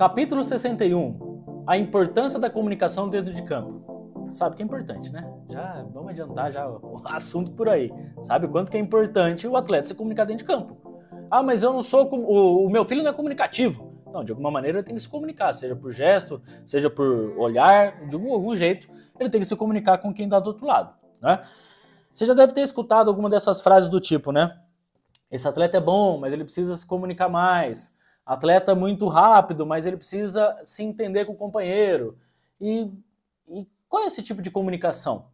Capítulo 61. A importância da comunicação dentro de campo. Sabe que é importante, né? Já vamos adiantar já o assunto por aí. Sabe quanto que é importante o atleta se comunicar dentro de campo. Ah, mas eu não sou... O meu filho não é comunicativo. Não, de alguma maneira ele tem que se comunicar, seja por gesto, seja por olhar, de algum jeito, ele tem que se comunicar com quem está do outro lado, né? Você já deve ter escutado alguma dessas frases do tipo, né? Esse atleta é bom, mas ele precisa se comunicar mais. Atleta muito rápido, mas ele precisa se entender com o companheiro. E qual é esse tipo de comunicação?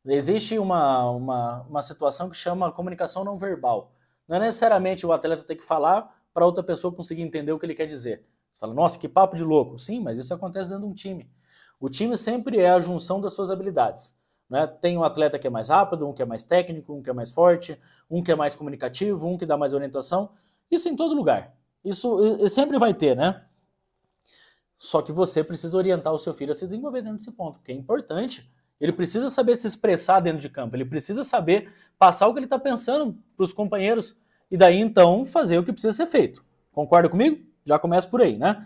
Existe uma situação que chama comunicação não verbal. Não é necessariamente o atleta ter que falar para outra pessoa conseguir entender o que ele quer dizer. Você fala, nossa, que papo de louco. Sim, mas isso acontece dentro de um time. O time sempre é a junção das suas habilidades. Né? Tem um atleta que é mais rápido, um que é mais técnico, um que é mais forte, um que é mais comunicativo, um que dá mais orientação. Isso em todo lugar. Isso sempre vai ter, né? Só que você precisa orientar o seu filho a se desenvolver dentro desse ponto, porque é importante. Ele precisa saber se expressar dentro de campo, ele precisa saber passar o que ele está pensando para os companheiros e daí então fazer o que precisa ser feito. Concorda comigo? Já começa por aí, né?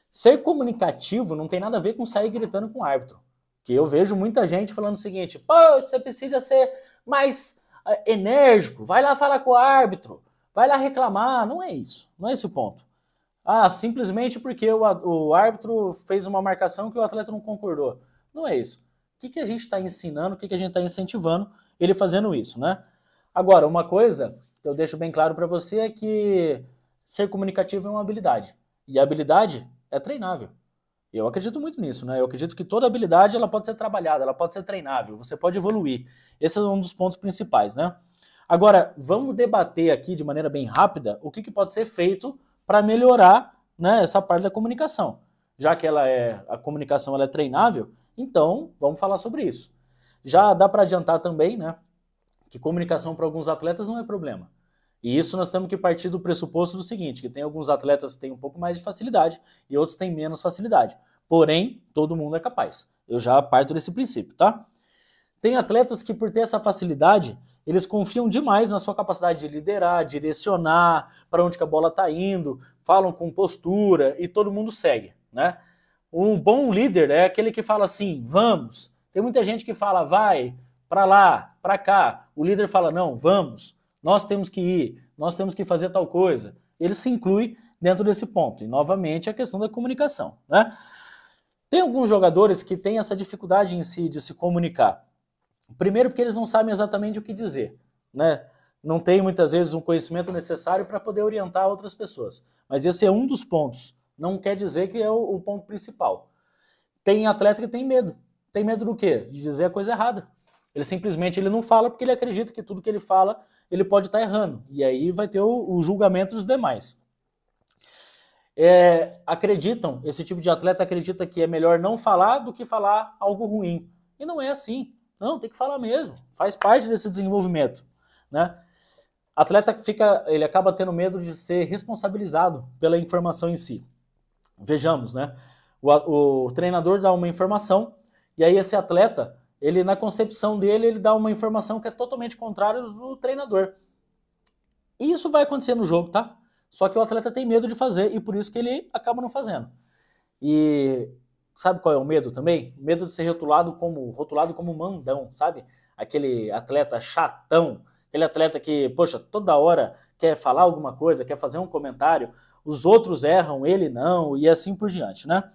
Ser comunicativo não tem nada a ver com sair gritando com o árbitro. Porque eu vejo muita gente falando o seguinte, pô, você precisa ser mais enérgico, vai lá falar com o árbitro, vai lá reclamar. Não é isso, não é esse o ponto. Ah, simplesmente porque o árbitro fez uma marcação que o atleta não concordou. Não é isso. O que a gente está ensinando, o que a gente está incentivando ele fazendo isso, né? Agora, uma coisa que eu deixo bem claro para você é que ser comunicativo é uma habilidade. E a habilidade é treinável. Eu acredito muito nisso, né? Eu acredito que toda habilidade ela pode ser trabalhada, ela pode ser treinável, você pode evoluir. Esse é um dos pontos principais, né? Agora, vamos debater aqui de maneira bem rápida o que pode ser feito para melhorar, né, essa parte da comunicação. Já que a comunicação ela é treinável, então vamos falar sobre isso. Já dá para adiantar também, né, que comunicação para alguns atletas não é problema. E isso nós temos que partir do pressuposto do seguinte, que tem alguns atletas que têm um pouco mais de facilidade e outros têm menos facilidade. Porém, todo mundo é capaz. Eu já parto desse princípio, tá? Tem atletas que, por ter essa facilidade, eles confiam demais na sua capacidade de liderar, direcionar para onde que a bola está indo, falam com postura e todo mundo segue, né? Um bom líder é aquele que fala assim, vamos. Tem muita gente que fala, vai, para lá, para cá. O líder fala, não, vamos. Nós temos que ir, nós temos que fazer tal coisa. Ele se inclui dentro desse ponto. E, novamente, a questão da comunicação, né? Tem alguns jogadores que têm essa dificuldade em si de se comunicar. Primeiro porque eles não sabem exatamente o que dizer, né? Não tem muitas vezes um conhecimento necessário para poder orientar outras pessoas. Mas esse é um dos pontos. Não quer dizer que é o ponto principal. Tem atleta que tem medo. Tem medo do quê? De dizer a coisa errada. Ele simplesmente não fala porque ele acredita que tudo que ele fala ele pode estar errando. E aí vai ter o julgamento dos demais. Esse tipo de atleta acredita que é melhor não falar do que falar algo ruim. E não é assim. Não, tem que falar mesmo. Faz parte desse desenvolvimento, né? Atleta ele acaba tendo medo de ser responsabilizado pela informação em si. Vejamos, né? O treinador dá uma informação e aí esse atleta, ele na concepção dele, ele dá uma informação que é totalmente contrária do treinador. E isso vai acontecer no jogo, tá? Só que o atleta tem medo de fazer e por isso que ele acaba não fazendo. E sabe qual é o medo também? Medo de ser rotulado como mandão, sabe? Aquele atleta chatão, aquele atleta que, poxa, toda hora quer falar alguma coisa, quer fazer um comentário, os outros erram, ele não, e assim por diante, né?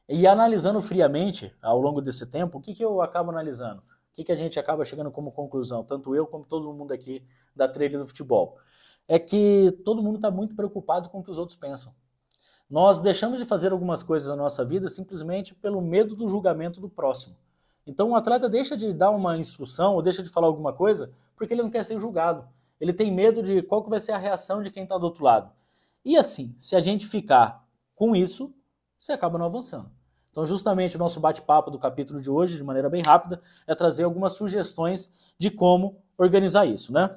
E analisando friamente, ao longo desse tempo, o que eu acabo analisando? O que a gente acaba chegando como conclusão, tanto eu como todo mundo aqui da trilha do futebol? É que todo mundo está muito preocupado com o que os outros pensam. Nós deixamos de fazer algumas coisas na nossa vida simplesmente pelo medo do julgamento do próximo. Então o atleta deixa de dar uma instrução ou deixa de falar alguma coisa porque ele não quer ser julgado. Ele tem medo de qual que vai ser a reação de quem está do outro lado. E assim, se a gente ficar com isso, você acaba não avançando. Então justamente o nosso bate-papo do capítulo de hoje, de maneira bem rápida, é trazer algumas sugestões de como organizar isso, né?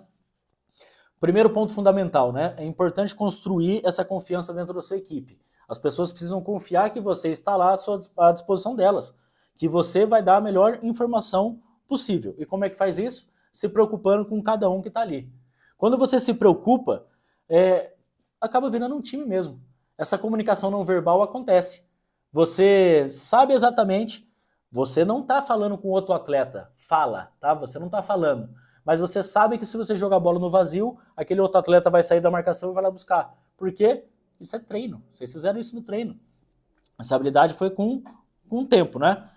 Primeiro ponto fundamental, né? É importante construir essa confiança dentro da sua equipe. As pessoas precisam confiar que você está lá à disposição delas, que você vai dar a melhor informação possível. E como é que faz isso? Se preocupando com cada um que está ali. Quando você se preocupa, acaba virando um time mesmo. essa comunicação não verbal acontece. Você sabe exatamente, você não está falando com outro atleta, fala, tá? Você não está falando. Mas você sabe que se você jogar a bola no vazio, aquele outro atleta vai sair da marcação e vai lá buscar. Por quê? Isso é treino. Vocês fizeram isso no treino. Essa habilidade foi com o tempo, né?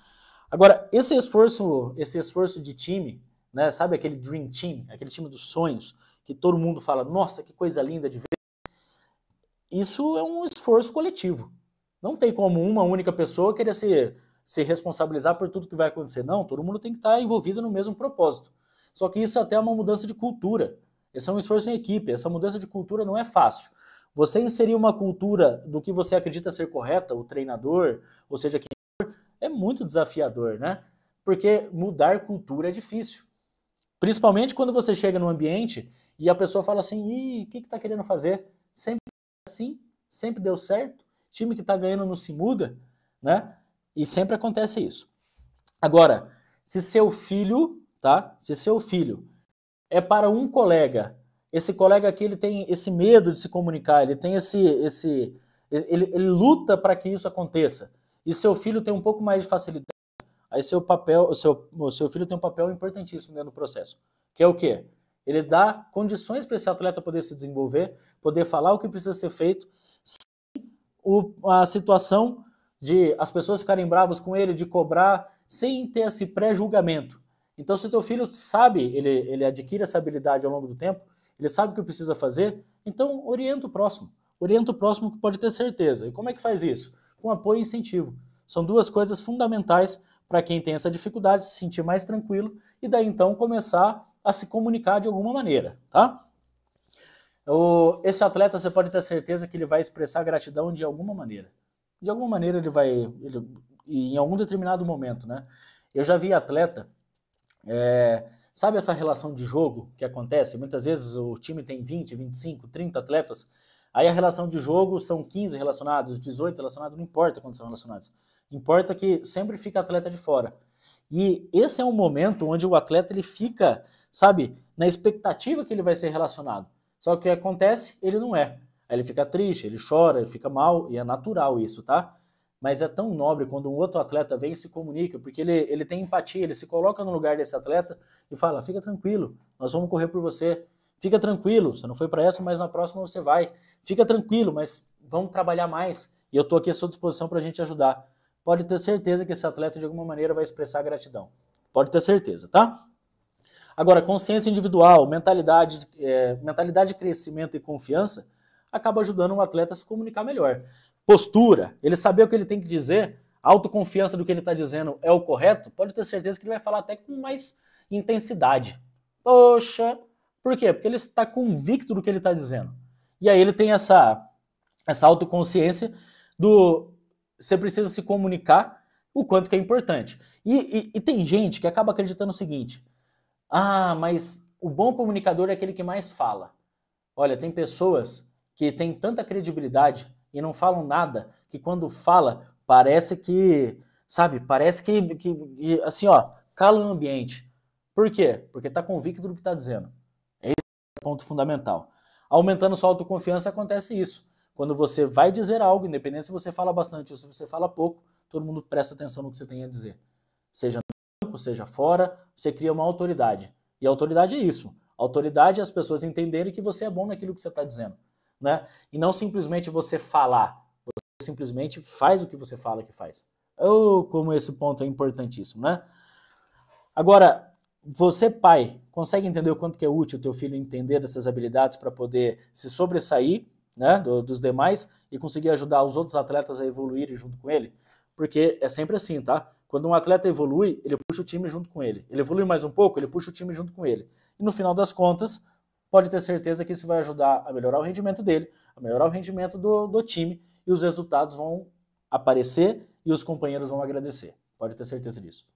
Agora, esse esforço de time, né? Sabe aquele dream team, aquele time dos sonhos, que todo mundo fala, nossa, que coisa linda de ver. Isso é um esforço coletivo. Não tem como uma única pessoa querer se responsabilizar por tudo que vai acontecer. Não, todo mundo tem que estar envolvido no mesmo propósito. Só que isso até é uma mudança de cultura. Esse é um esforço em equipe. Essa mudança de cultura não é fácil. Você inserir uma cultura do que você acredita ser correta, o treinador, ou seja, quem for, é muito desafiador, né? Porque mudar cultura é difícil. Principalmente quando você chega num ambiente e a pessoa fala assim, ih, o que tá querendo fazer? Sempre assim, sempre deu certo, time que tá ganhando não se muda, né? E sempre acontece isso. Agora, se seu filho, tá? Se seu filho é para um colega, esse colega aqui ele tem esse medo de se comunicar, ele tem ele luta para que isso aconteça. E seu filho tem um pouco mais de facilidade, aí o seu filho tem um papel importantíssimo dentro do processo, que é o quê? Ele dá condições para esse atleta poder se desenvolver, poder falar o que precisa ser feito, sem a situação de as pessoas ficarem bravas com ele, de cobrar, sem ter esse pré-julgamento. Então, se o teu filho sabe, ele adquire essa habilidade ao longo do tempo, ele sabe o que precisa fazer, então orienta o próximo. Orienta o próximo que pode ter certeza. E como é que faz isso? Com apoio e incentivo. São duas coisas fundamentais para quem tem essa dificuldade, se sentir mais tranquilo e daí então começar a se comunicar de alguma maneira, tá? Esse atleta, você pode ter certeza que ele vai expressar gratidão de alguma maneira. De alguma maneira em algum determinado momento, né? Eu já vi atleta, sabe essa relação de jogo que acontece? Muitas vezes o time tem 20, 25, 30 atletas, aí a relação de jogo são 15 relacionados, 18 relacionados, não importa quantos são relacionados. Importa que sempre fica atleta de fora. E esse é um momento onde o atleta ele fica, sabe, na expectativa que ele vai ser relacionado. Só que o que acontece, ele não é. Aí ele fica triste, ele chora, ele fica mal, e é natural isso, tá? Mas é tão nobre quando um outro atleta vem e se comunica, porque ele tem empatia, ele se coloca no lugar desse atleta e fala, fica tranquilo, nós vamos correr por você. Fica tranquilo, você não foi para essa, mas na próxima você vai. Fica tranquilo, mas vamos trabalhar mais. E eu estou aqui à sua disposição para a gente ajudar. Pode ter certeza que esse atleta de alguma maneira vai expressar gratidão. Pode ter certeza, tá? Agora, consciência individual, mentalidade de crescimento e confiança acaba ajudando o atleta a se comunicar melhor. Postura, ele saber o que ele tem que dizer, autoconfiança do que ele está dizendo é o correto, pode ter certeza que ele vai falar até com mais intensidade. Poxa, por quê? Porque ele está convicto do que ele está dizendo. E aí ele tem essa autoconsciência do você precisa se comunicar o quanto que é importante. E tem gente que acaba acreditando o seguinte, mas o bom comunicador é aquele que mais fala. Olha, tem pessoas que têm tanta credibilidade e não falam nada, que quando fala, parece que, sabe, parece que assim, ó, cala o ambiente. Por quê? Porque está convicto do que está dizendo. Esse é o ponto fundamental. Aumentando sua autoconfiança acontece isso. Quando você vai dizer algo, independente se você fala bastante ou se você fala pouco, todo mundo presta atenção no que você tem a dizer. Seja no campo, seja fora, você cria uma autoridade. E a autoridade é isso. A autoridade é as pessoas entenderem que você é bom naquilo que você está dizendo. Né? E não simplesmente você falar. Você simplesmente faz o que você fala que faz. Como esse ponto é importantíssimo, né? Agora, você, pai, consegue entender o quanto que é útil o teu filho entender dessas habilidades para poder se sobressair, né, dos demais e conseguir ajudar os outros atletas a evoluírem junto com ele? Porque é sempre assim, tá? Quando um atleta evolui, ele puxa o time junto com ele. Ele evolui mais um pouco, ele puxa o time junto com ele. E no final das contas, pode ter certeza que isso vai ajudar a melhorar o rendimento dele, a melhorar o rendimento do time, e os resultados vão aparecer e os companheiros vão agradecer. Pode ter certeza disso.